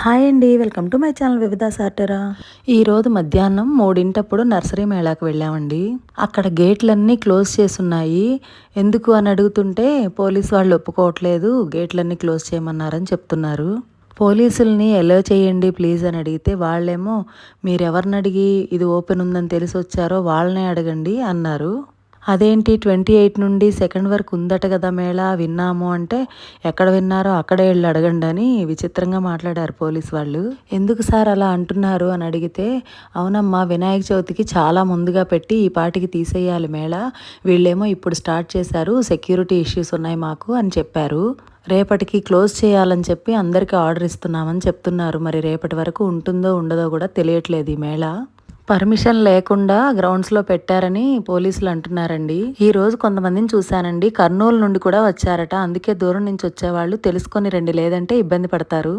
Hi అండి. Welcome to my channel వివిధ సాటరా. ఈరోజు మధ్యాహ్నం 3:00 నర్సరీ మేళాకు వెళ్ళామండి. అక్కడ గేట్లన్నీ క్లోజ్ చేసున్నాయి. ఎందుకు అని అడుగుతుంటే పోలీసు వాళ్ళు ఒప్పుకోవట్లేదు, గేట్లన్నీ క్లోజ్ చేయమన్నారని చెప్తున్నారు. పోలీసుల్ని ఎలో చేయండి ప్లీజ్ అని అడిగితే వాళ్ళేమో మీరెవరిని అడిగి ఇది ఓపెన్ ఉందని తెలిసి వచ్చారో వాళ్ళనే అడగండి అన్నారు. అదేంటి 28 నుండి 2 వరకు ఉందట కదా మేళా, విన్నాము అంటే ఎక్కడ విన్నారో అక్కడే వెళ్ళి అడగండి అని విచిత్రంగా మాట్లాడారు పోలీస్ వాళ్ళు. ఎందుకు సార్ అలా అంటున్నారు అని అడిగితే, అవునమ్మా వినాయక చవితికి చాలా ముందుగా పెట్టి ఈ పాటికి తీసేయాలి మేళా, వీళ్ళేమో ఇప్పుడు స్టార్ట్ చేశారు, సెక్యూరిటీ ఇష్యూస్ ఉన్నాయి మాకు అని చెప్పారు. రేపటికి క్లోజ్ చేయాలని చెప్పి అందరికీ ఆర్డర్ ఇస్తున్నామని చెప్తున్నారు. మరి రేపటి వరకు ఉంటుందో ఉండదో కూడా తెలియట్లేదు ఈ మేళా. పర్మిషన్ లేకుండా గ్రౌండ్స్లో పెట్టారని పోలీసులు అంటున్నారండి. ఈ రోజు కొంతమందిని చూశానండి, కర్నూలు నుండి కూడా వచ్చారట. అందుకే దూరం నుంచి వచ్చేవాళ్ళు తెలుసుకొని రండి, లేదంటే ఇబ్బంది పడతారు.